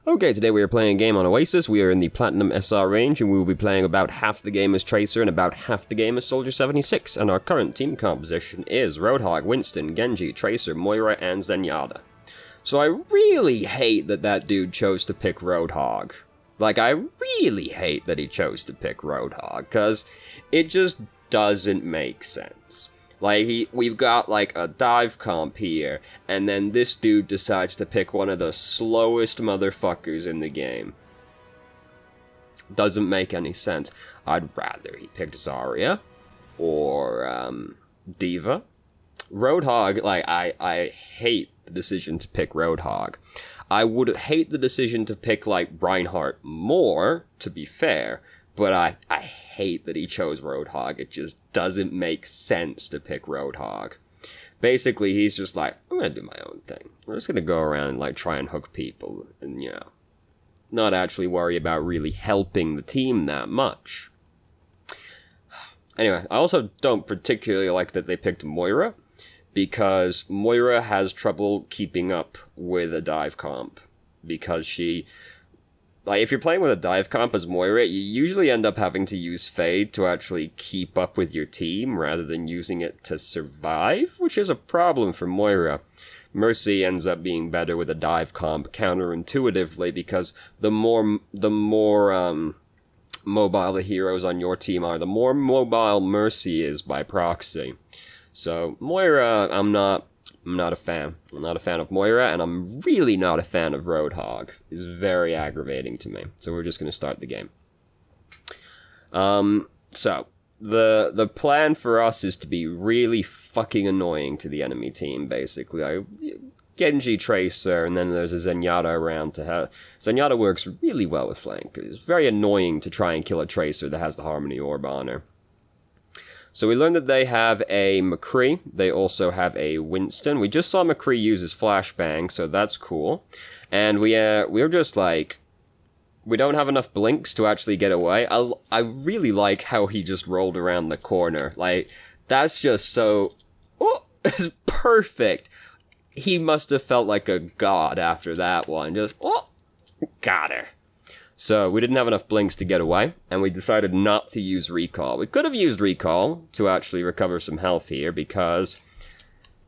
Okay, today we are playing a game on Oasis. We are in the Platinum SR range, and we will be playing about half the game as Tracer and about half the game as Soldier 76. And our current team composition is Roadhog, Winston, Genji, Tracer, Moira, and Zenyatta. So I really hate that that dude chose to pick Roadhog. Like, I really hate that he chose to pick Roadhog, because it just doesn't make sense. Like, we've got, like, a dive comp here, and then this dude decides to pick one of the slowest motherfuckers in the game. Doesn't make any sense. I'd rather he picked Zarya, or, Diva. Roadhog, like, I hate the decision to pick Roadhog. I would hate the decision to pick, like, Reinhardt more, to be fair, but I hate that he chose Roadhog. It just doesn't make sense to pick Roadhog. Basically, he's just like, I'm gonna do my own thing. I'm just gonna go around and, like, try and hook people, and, you know, not actually worry about really helping the team that much. Anyway, I also don't particularly like that they picked Moira, because Moira has trouble keeping up with a dive comp, because she... Like, if you're playing with a dive comp as Moira, you usually end up having to use Fade to actually keep up with your team, rather than using it to survive, which is a problem for Moira. Mercy ends up being better with a dive comp counterintuitively, because the more mobile the heroes on your team are, the more mobile Mercy is by proxy. So, Moira, I'm not a fan. I'm not a fan of Moira, and I'm really not a fan of Roadhog. It's very aggravating to me. So we're just going to start the game. So, the plan for us is to be really fucking annoying to the enemy team, basically. Like, Genji, Tracer, and then there's a Zenyatta around to have... Zenyatta works really well with flank. It's very annoying to try and kill a Tracer that has the Harmony Orb on her. So we learned that they have a McCree, they also have a Winston. We just saw McCree use his flashbang, so that's cool. And we're just like, we don't have enough blinks to actually get away. I really like how he just rolled around the corner. Like, that's just so... Oh, it's perfect. He must have felt like a god after that one. Just, oh, got her. So, we didn't have enough blinks to get away, and we decided not to use recall. We could have used recall to actually recover some health here, because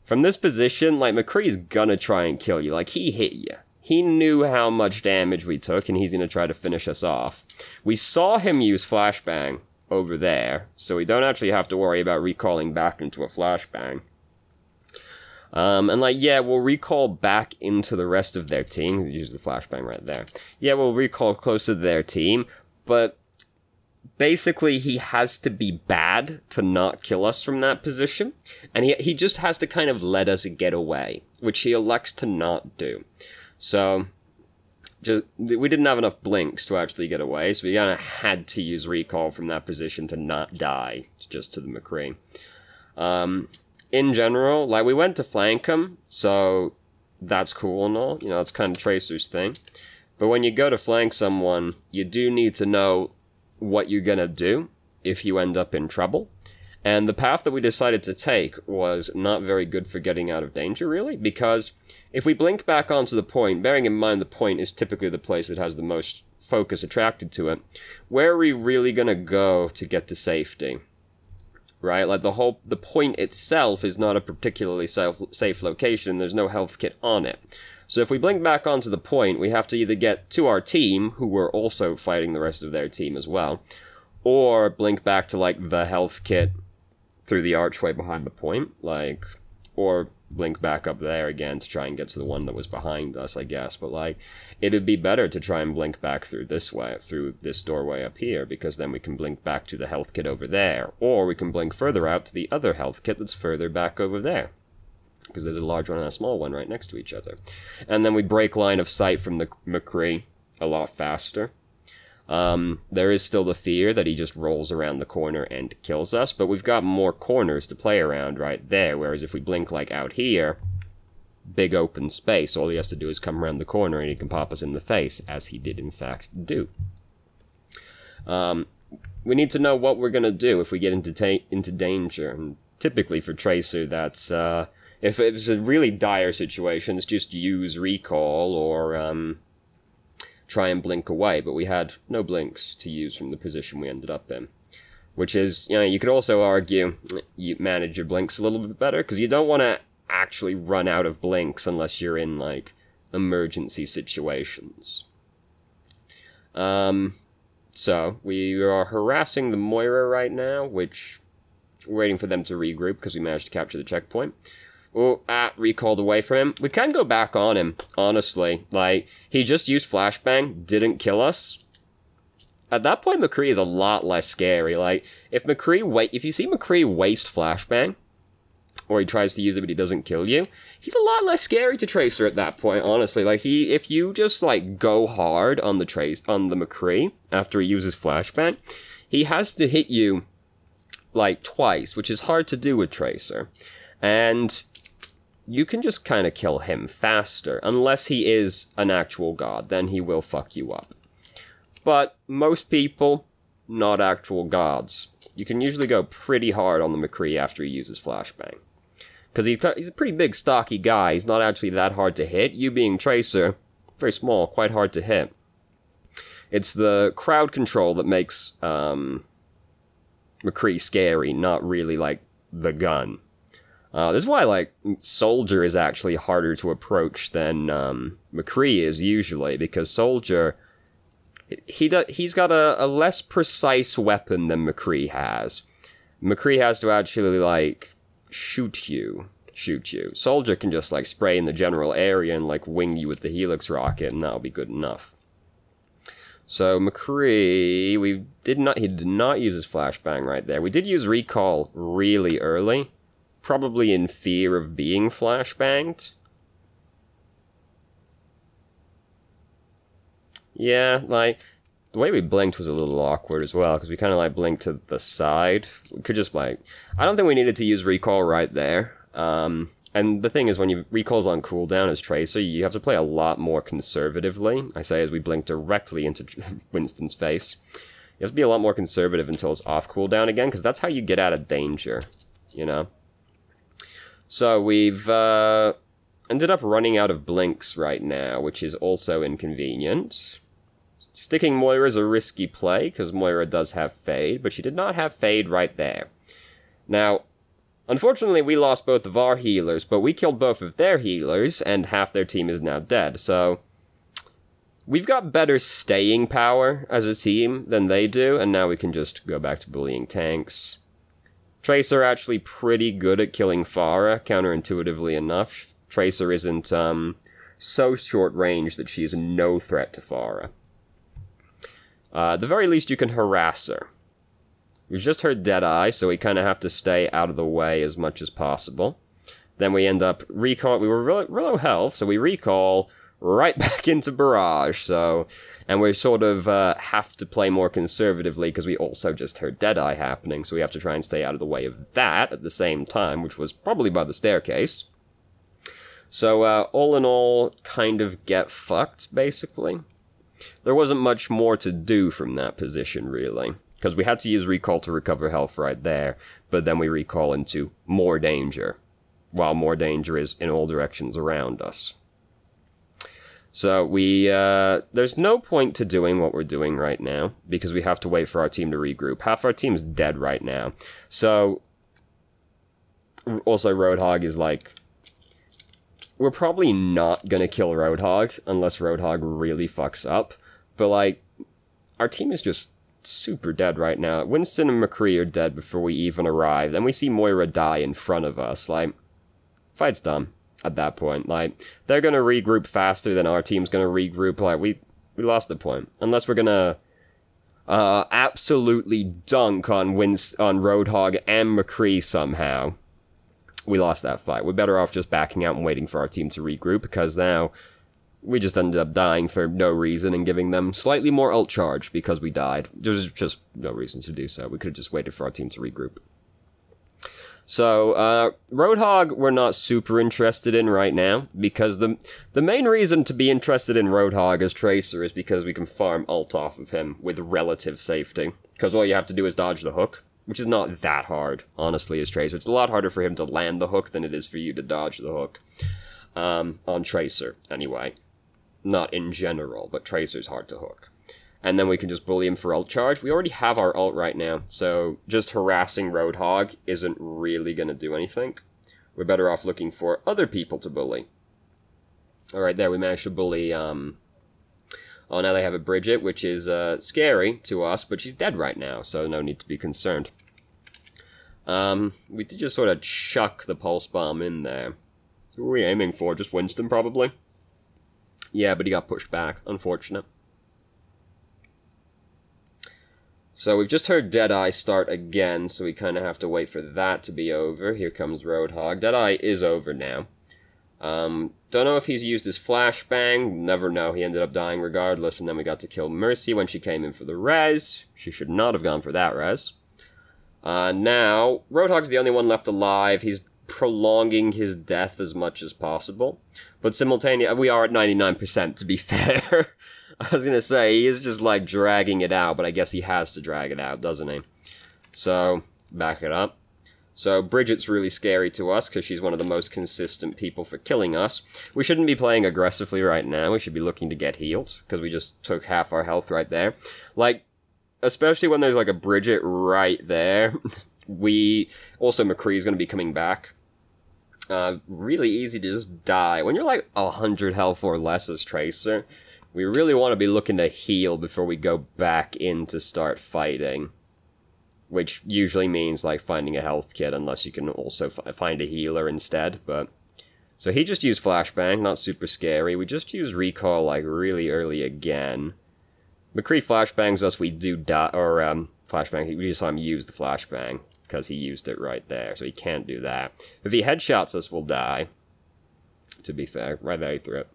from this position, like, McCree's gonna try and kill you. Like, he hit you. He knew how much damage we took, and he's gonna try to finish us off. We saw him use flashbang over there, so we don't actually have to worry about recalling back into a flashbang. And like, yeah, we'll recall back into the rest of their team. Use the flashbang right there. Yeah, we'll recall closer to their team, but basically he has to be bad to not kill us from that position, and he just has to kind of let us get away, which he elects to not do. So, we didn't have enough blinks to actually get away, so we kind of had to use recall from that position to not die, just to the McCree. In general, like, we went to flank him, so that's cool and all, you know, it's kind of Tracer's thing. But when you go to flank someone, you do need to know what you're gonna do if you end up in trouble. And the path that we decided to take was not very good for getting out of danger, really, because if we blink back onto the point, bearing in mind the point is typically the place that has the most focus attracted to it, where are we really gonna go to get to safety? Right, like the point itself is not a particularly safe location, there's no health kit on it. So if we blink back onto the point, we have to either get to our team, who were also fighting the rest of their team as well, or blink back to, like, the health kit through the archway behind the point, like, or blink back up there again to try and get to the one that was behind us, I guess. But, like, it'd be better to try and blink back through this way, through this doorway up here, because then we can blink back to the health kit over there, or we can blink further out to the other health kit that's further back over there, because there's a large one and a small one right next to each other. And then we break line of sight from the McCree a lot faster. There is still the fear that he just rolls around the corner and kills us, but we've got more corners to play around right there, whereas if we blink, like, out here, big open space, all he has to do is come around the corner and he can pop us in the face, as he did in fact do. We need to know what we're gonna do if we get into danger, and typically for Tracer, that's, if it's a really dire situation, it's just use recall, or, try and blink away, but we had no blinks to use from the position we ended up in. Which is, you know, you could also argue you manage your blinks a little bit better, because you don't want to actually run out of blinks unless you're in, like, emergency situations. So, we are harassing the Moira right now, which we're waiting for them to regroup, because we managed to capture the checkpoint. Oh, recalled away from him. We can go back on him, honestly. Like, he just used flashbang, didn't kill us. At that point, McCree is a lot less scary. Like, if you see McCree waste flashbang, or he tries to use it but he doesn't kill you, he's a lot less scary to Tracer at that point, honestly. Like, if you just, like, go hard on the McCree after he uses flashbang, he has to hit you, like, twice, which is hard to do with Tracer. And you can just kind of kill him faster, unless he is an actual god, then he will fuck you up. But most people, not actual gods. You can usually go pretty hard on the McCree after he uses flashbang. Because he's a pretty big, stocky guy. He's not actually that hard to hit. You being Tracer, very small, quite hard to hit. It's the crowd control that makes McCree scary, not really, like, the gun. This is why, like, Soldier is actually harder to approach than McCree is usually, because Soldier... He's got a less precise weapon than McCree has. McCree has to actually, like, shoot you. Soldier can just, like, spray in the general area and, like, wing you with the Helix rocket, and that'll be good enough. So, McCree, he did not use his flashbang right there. We did use recall really early, probably in fear of being flashbanged. Yeah, like, the way we blinked was a little awkward as well, because we kind of, like, blinked to the side. We could just, like... I don't think we needed to use recall right there. And the thing is, when you recall's on cooldown as Tracer, you have to play a lot more conservatively. I say as we blink directly into Winston's face. You have to be a lot more conservative until it's off cooldown again, because that's how you get out of danger, you know? So we've... ended up running out of blinks right now, which is also inconvenient. Sticking Moira is a risky play, because Moira does have Fade, but she did not have Fade right there. Now, unfortunately we lost both of our healers, but we killed both of their healers, and half their team is now dead, so... We've got better staying power as a team than they do, and now we can just go back to bullying tanks. Tracer actually pretty good at killing Pharah, counterintuitively enough. Tracer isn't so short range that she is no threat to Pharah. At the very least, you can harass her. We've just heard Deadeye, so we kind of have to stay out of the way as much as possible. Then we end up recall. We were real low health, so we recall right back into Barrage. So, and we sort of have to play more conservatively because we also just heard Deadeye happening, so we have to try and stay out of the way of that at the same time, which was probably by the staircase. So, all in all, kind of get fucked, basically. There wasn't much more to do from that position, really. Because we had to use recall to recover health right there, but then we recall into more danger. While more danger is in all directions around us. So, there's no point to doing what we're doing right now, because we have to wait for our team to regroup. Half our team's dead right now. So, also Roadhog is like... We're probably not gonna kill Roadhog, unless Roadhog really fucks up. But, like, our team is just super dead right now. Winston and McCree are dead before we even arrive. Then we see Moira die in front of us. Like, fight's done at that point. Like, they're gonna regroup faster than our team's gonna regroup. Like, we lost the point. Unless we're gonna absolutely dunk on Roadhog and McCree somehow. We lost that fight. We're better off just backing out and waiting for our team to regroup, because now we just ended up dying for no reason and giving them slightly more ult charge because we died. There's just no reason to do so. We could have just waited for our team to regroup. So, Roadhog we're not super interested in right now, because the main reason to be interested in Roadhog as Tracer is because we can farm ult off of him with relative safety. Because all you have to do is dodge the hook. Which is not that hard, honestly, as Tracer. It's a lot harder for him to land the hook than it is for you to dodge the hook. On Tracer, anyway. not in general, but Tracer's hard to hook. And then we can just bully him for ult charge. We already have our ult right now, so just harassing Roadhog isn't really going to do anything. We're better off looking for other people to bully. Alright, there we managed to bully, oh, now they have a Bridget, which is scary to us, but she's dead right now, so no need to be concerned. We did just sort of chuck the pulse bomb in there. Who were we aiming for? Just Winston, probably? Yeah, but he got pushed back. Unfortunate. So we've just heard Deadeye start again, so we kind of have to wait for that to be over. Here comes Roadhog. Deadeye is over now. Don't know if he's used his flashbang. Never know. He ended up dying regardless, and then we got to kill Mercy when she came in for the res. She should not have gone for that res. Now, Roadhog's the only one left alive. He's prolonging his death as much as possible. But simultaneously, we are at 99% to be fair. I was gonna say, he is just like dragging it out, but I guess he has to drag it out, doesn't he? So, back it up. So, Bridget's really scary to us, because she's one of the most consistent people for killing us. We shouldn't be playing aggressively right now, we should be looking to get healed, because we just took half our health right there. Like, especially when there's like a Bridget right there. Also, McCree's gonna be coming back. Really easy to just die. When you're like 100 health or less as Tracer, we really want to be looking to heal before we go back in to start fighting. Which usually means, like, finding a health kit, unless you can also find a healer instead, but... So he just used Flashbang, not super scary. We just used Recall, like, really early again. McCree Flashbangs us, we do die, or, Flashbang, we just saw him use the Flashbang, because he used it right there, so he can't do that. If he headshots us, we'll die. To be fair, right there he threw it.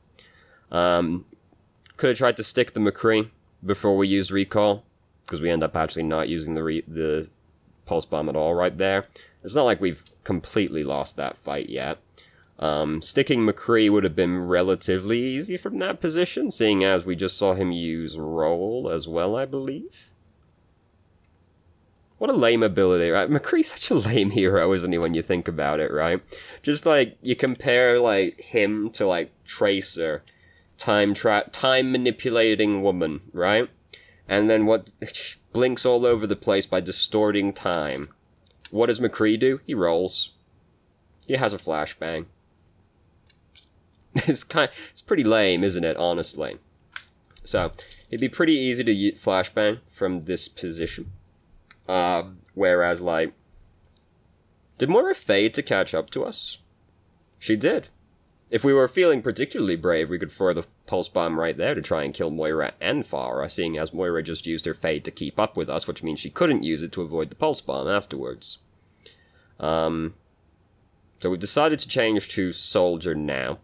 Could have tried to stick the McCree before we used Recall, because we end up actually not using the Pulse Bomb at all right there. It's not like we've completely lost that fight yet. Sticking McCree would have been relatively easy from that position, seeing as we just saw him use Roll as well, I believe. What a lame ability, right? McCree's such a lame hero, isn't he, when you think about it, right? Just, like, you compare, like, him to, like, Tracer... time manipulating woman, right? And then what blinks all over the place by distorting time. What does McCree do? He rolls. He has a flashbang. It's pretty lame, isn't it, honestly? So, it'd be pretty easy to flashbang from this position. Whereas, like, did Moira fade to catch up to us? She did. If we were feeling particularly brave, we could throw the Pulse Bomb right there to try and kill Moira and Farah, seeing as Moira just used her Fade to keep up with us, which means she couldn't use it to avoid the Pulse Bomb afterwards. So we've decided to change to Soldier now.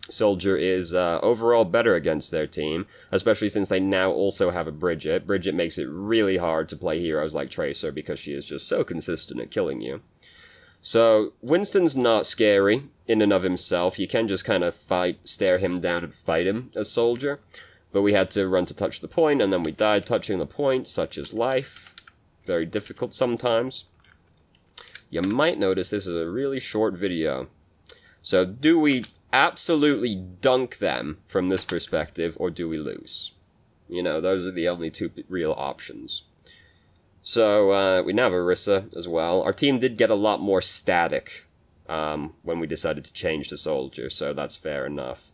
Soldier is overall better against their team, especially since they now also have a Bridget. Bridget makes it really hard to play heroes like Tracer because she is just so consistent at killing you. So, Winston's not scary in and of himself. You can just kind of stare him down and fight him as Soldier. But we had to run to touch the point, and then we died touching the point, such as life. Very difficult sometimes. You might notice this is a really short video. So, do we absolutely dunk them from this perspective, or do we lose? You know, those are the only two real options. So, we now have Orisa as well. Our team did get a lot more static when we decided to change to Soldier, so that's fair enough.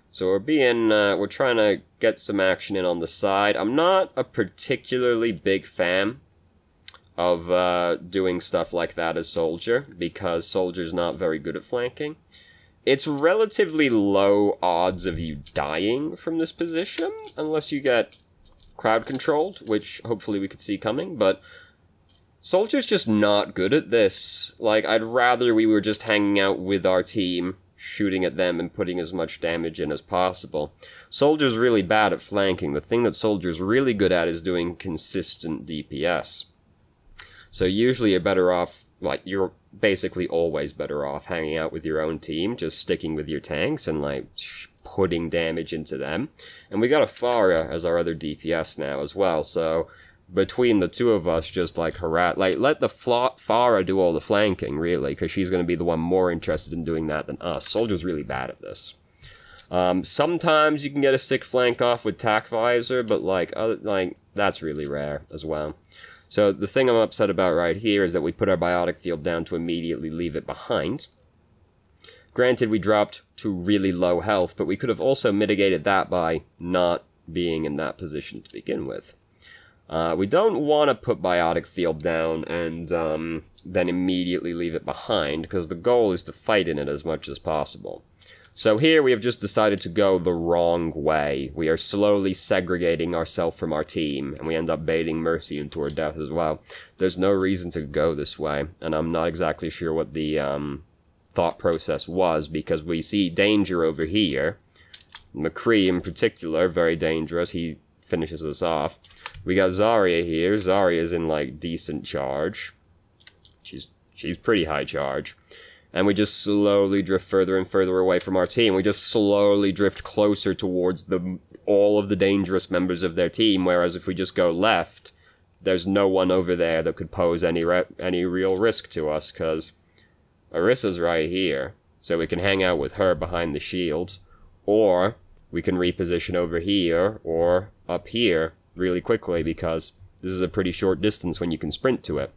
So we're trying to get some action in on the side. I'm not a particularly big fan of doing stuff like that as Soldier, because Soldier's not very good at flanking. It's relatively low odds of you dying from this position, unless you get crowd controlled, which hopefully we could see coming, but Soldier's just not good at this. Like, I'd rather we were just hanging out with our team, shooting at them and putting as much damage in as possible. Soldier's really bad at flanking. The thing that Soldier's really good at is doing consistent DPS. So usually you're better off, like, you're basically always better off hanging out with your own team, just sticking with your tanks and, like, putting damage into them. And we got a Farah as our other DPS now as well, so between the two of us, just like let the Farah do all the flanking, really, because she's going to be the one more interested in doing that than us. Soldier's really bad at this. Sometimes you can get a sick flank off with tack visor, but like that's really rare as well. So the thing I'm upset about right here is that we put our biotic field down to immediately leave it behind. Granted, we dropped to really low health, but we could have also mitigated that by not being in that position to begin with. We don't want to put biotic field down and then immediately leave it behind, because the goal is to fight in it as much as possible. So here we have just decided to go the wrong way. We are slowly segregating ourselves from our team, and we end up baiting Mercy into her death as well. There's no reason to go this way, and I'm not exactly sure what the thought process was, because we see danger over here. McCree in particular, very dangerous. He finishes us off. We got Zarya here. Zarya's in, like, decent charge. She's pretty high charge. And we just slowly drift further and further away from our team. We just slowly drift closer towards all of the dangerous members of their team, whereas if we just go left, there's no one over there that could pose any real risk to us, because Orissa's right here, so we can hang out with her behind the shields, or we can reposition over here, or up here, really quickly, because this is a pretty short distance when you can sprint to it.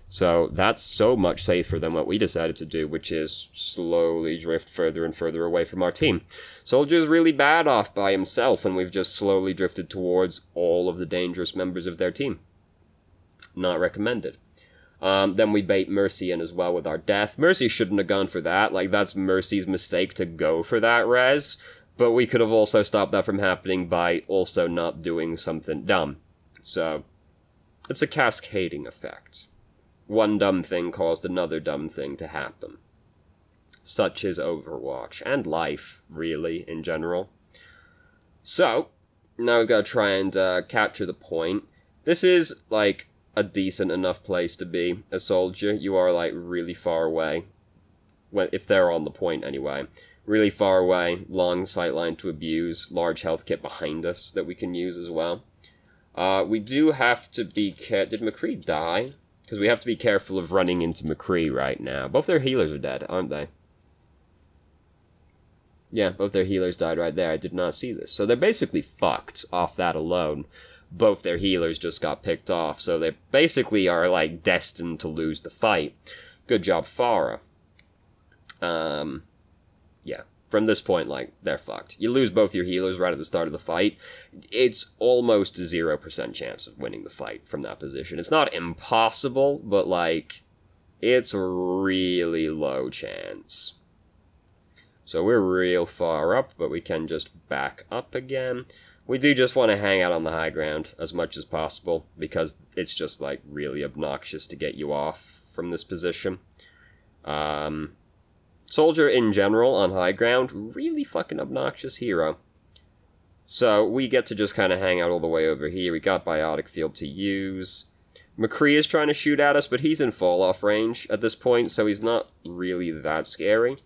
So that's so much safer than what we decided to do, which is slowly drift further and further away from our team. Soldier's really bad off by himself, and we've just slowly drifted towards all of the dangerous members of their team. Not recommended. Then we bait Mercy in as well with our death. Mercy shouldn't have gone for that. Like, that's Mercy's mistake to go for that res. But we could have also stopped that from happening by also not doing something dumb. So, it's a cascading effect. One dumb thing caused another dumb thing to happen. Such is Overwatch, and life, really, in general. So, now we've got to try and capture the point. This is, like, a decent enough place to be a soldier. You are, like, really far away. Well, if they're on the point, anyway. Really far away, long sightline to abuse, large health kit behind us that we can use as well. We do have to be Did McCree die? Because we have to be careful of running into McCree right now. Both their healers are dead, aren't they? Yeah, both their healers died right there. I did not see this. So they're basically fucked off that alone. Both their healers just got picked off, so they basically are, like, destined to lose the fight. Good job, Farah. Yeah. From this point, like, they're fucked. You lose both your healers right at the start of the fight. It's almost a 0% chance of winning the fight from that position. It's not impossible, but, like, it's a really low chance. So we're real far up, but we can just back up again. We do just want to hang out on the high ground as much as possible, because it's just, like, really obnoxious to get you off from this position. Soldier in general on high ground, really fucking obnoxious hero. So we get to just kind of hang out all the way over here. We got biotic field to use. McCree is trying to shoot at us, but he's in fall-off range at this point, so he's not really that scary.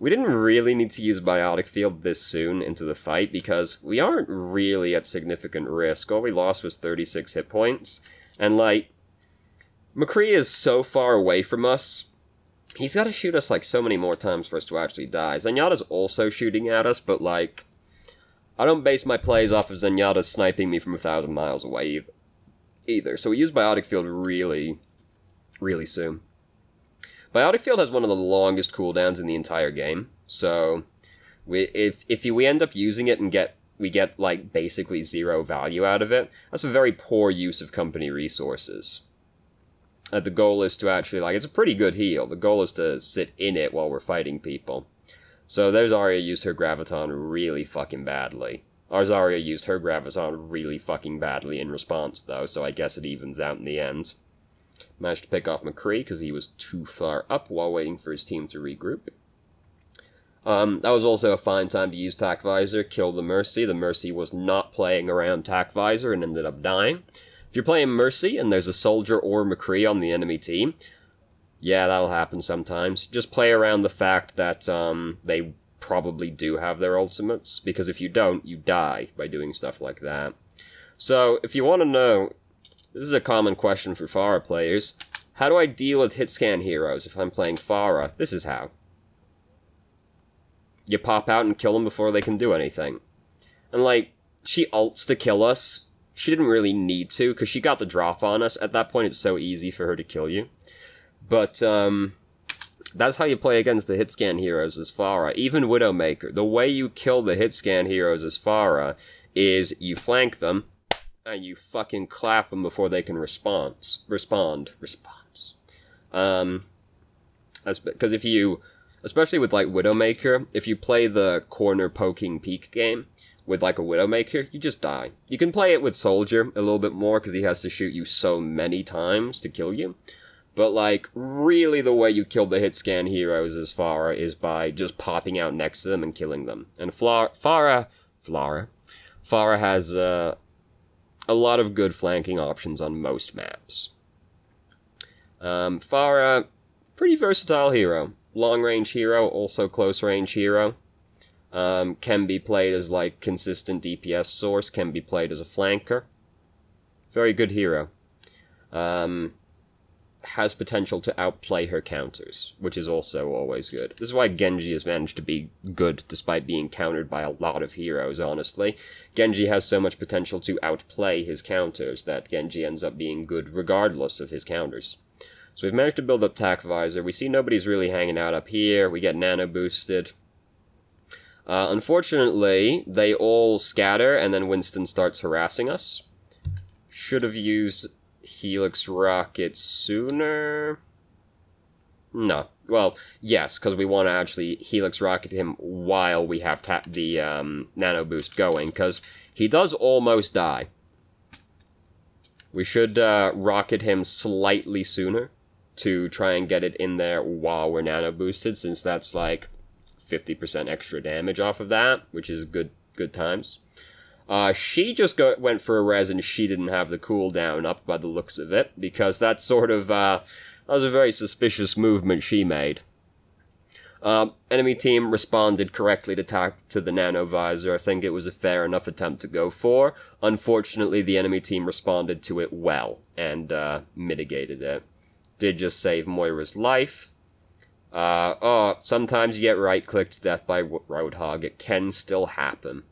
We didn't really need to use biotic field this soon into the fight, because we aren't really at significant risk. All we lost was 36 hit points, and, like, McCree is so far away from us. He's got to shoot us, like, so many more times for us to actually die. Zenyatta's also shooting at us, but, like, I don't base my plays off of Zenyatta sniping me from 1,000 miles away either. So we use biotic field really, really soon. Biotic field has one of the longest cooldowns in the entire game, so if we end up using it and we get, like, basically zero value out of it, that's a very poor use of company resources. The goal is to actually, like, it's a pretty good heal. The goal is to sit in it while we're fighting people. So there's Zarya used her Graviton really fucking badly. Our Zarya used her Graviton really fucking badly in response, though, so I guess it evens out in the end. Managed to pick off McCree because he was too far up while waiting for his team to regroup. That was also a fine time to use Tac Visor, kill the Mercy. The Mercy was not playing around Tac Visor and ended up dying. If you're playing Mercy and there's a Soldier or McCree on the enemy team, yeah, that'll happen sometimes. Just play around the fact that they probably do have their ultimates, because if you don't, you die by doing stuff like that. So, if you want to know, this is a common question for Pharah players, how do I deal with hit scan heroes if I'm playing Pharah? This is how. You pop out and kill them before they can do anything. And, like, she ults to kill us. She didn't really need to, because she got the drop on us. At that point, it's so easy for her to kill you. But, that's how you play against the hit-scan heroes as Pharah. Even Widowmaker. The way you kill the hit-scan heroes as Pharah is you flank them, and you fucking clap them before they can respond. That's because if you, especially with, like, Widowmaker, if you play the corner-poking peek game with, like, a Widowmaker, you just die. You can play it with Soldier a little bit more, because he has to shoot you so many times to kill you. But, like, really the way you kill the hit-scan heroes as Pharah is by just popping out next to them and killing them. And Pharah has a lot of good flanking options on most maps. Pharah, pretty versatile hero. Long-range hero, also close-range hero. Can be played as, like, consistent DPS source, can be played as a flanker. Very good hero. Has potential to outplay her counters, which is also always good. This is why Genji has managed to be good despite being countered by a lot of heroes, honestly. Genji has so much potential to outplay his counters that Genji ends up being good regardless of his counters. So we've managed to build up Tac Visor. We see nobody's really hanging out up here. We get nano boosted. Unfortunately, they all scatter and then Winston starts harassing us. Should have used Helix Rocket sooner? No. Well, yes, because we want to actually Helix Rocket him while we have the Nano Boost going, because he does almost die. We should rocket him slightly sooner to try and get it in there while we're Nano Boosted, since that's like 50% extra damage off of that, which is good times. She just went for a res and she didn't have the cooldown up by the looks of it, because that's sort of, that was a very suspicious movement she made. Enemy team responded correctly to the Nano Visor. I think it was a fair enough attempt to go for. Unfortunately, the enemy team responded to it well, and, mitigated it. Did just save Moira's life. Sometimes you get right-clicked to death by Roadhog. It can still happen.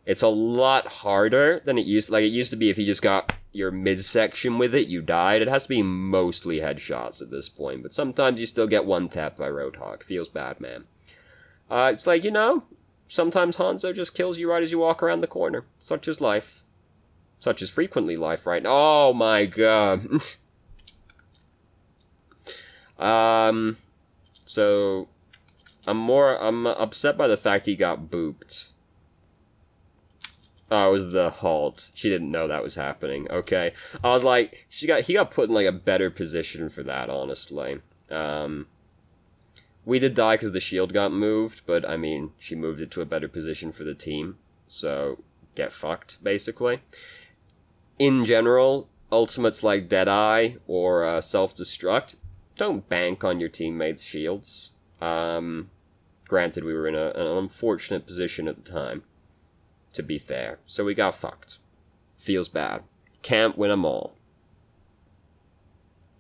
It's a lot harder than it used to be. If you just got your midsection with it, you died. It has to be mostly headshots at this point, but sometimes you still get one tap by Roadhog. Feels bad, man. It's like, you know, sometimes Hanzo just kills you right as you walk around the corner. Such is life. Such is frequently life right now. Oh my god. So I'm upset by the fact he got booped. Oh, it was the halt. She didn't know that was happening. Okay. I was like, he got put in like a better position for that, honestly. We did die because the shield got moved, but I mean, she moved it to a better position for the team. So, get fucked, basically. In general, ultimates like Deadeye or Self-Destruct, don't bank on your teammates' shields. Granted, we were in an unfortunate position at the time, to be fair. So we got fucked. Feels bad. Can't win them all.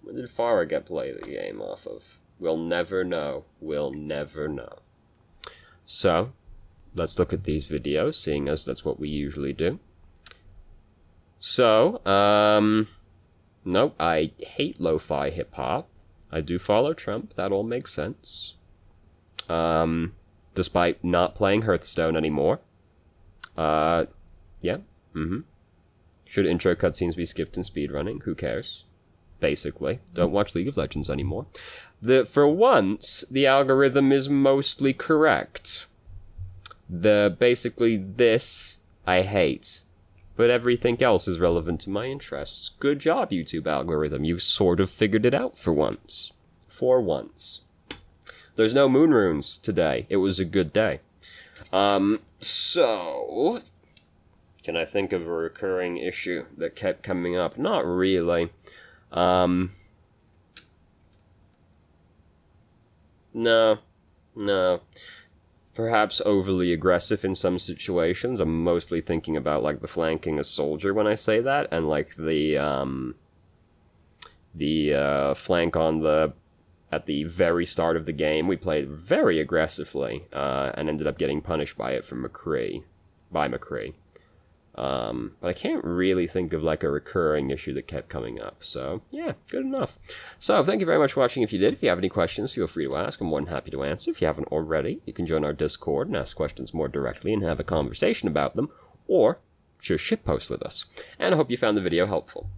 When did Pharah get play the game off of? We'll never know. We'll never know. So, let's look at these videos, seeing as that's what we usually do. So, nope, I hate lo-fi hip-hop. I do follow Trump, that all makes sense. Despite not playing Hearthstone anymore. Yeah, Should intro cutscenes be skipped in speedrunning? Who cares? Basically. Don't watch League of Legends anymore. For once, the algorithm is mostly correct. Basically this, I hate. But everything else is relevant to my interests. Good job, YouTube algorithm. You sort of figured it out for once. For once. There's no moon runes today. It was a good day. So... Can I think of a recurring issue that kept coming up? Not really. No. Perhaps overly aggressive in some situations. I'm mostly thinking about, like, the flanking a soldier when I say that, and, like, the flank on the at the very start of the game. We played very aggressively, and ended up getting punished by it from McCree. But I can't really think of like a recurring issue that kept coming up. So yeah, good enough. So thank you very much for watching. If you did, if you have any questions, feel free to ask. I'm more than happy to answer. If you haven't already, you can join our Discord and ask questions more directly and have a conversation about them, or just shitpost with us. And I hope you found the video helpful.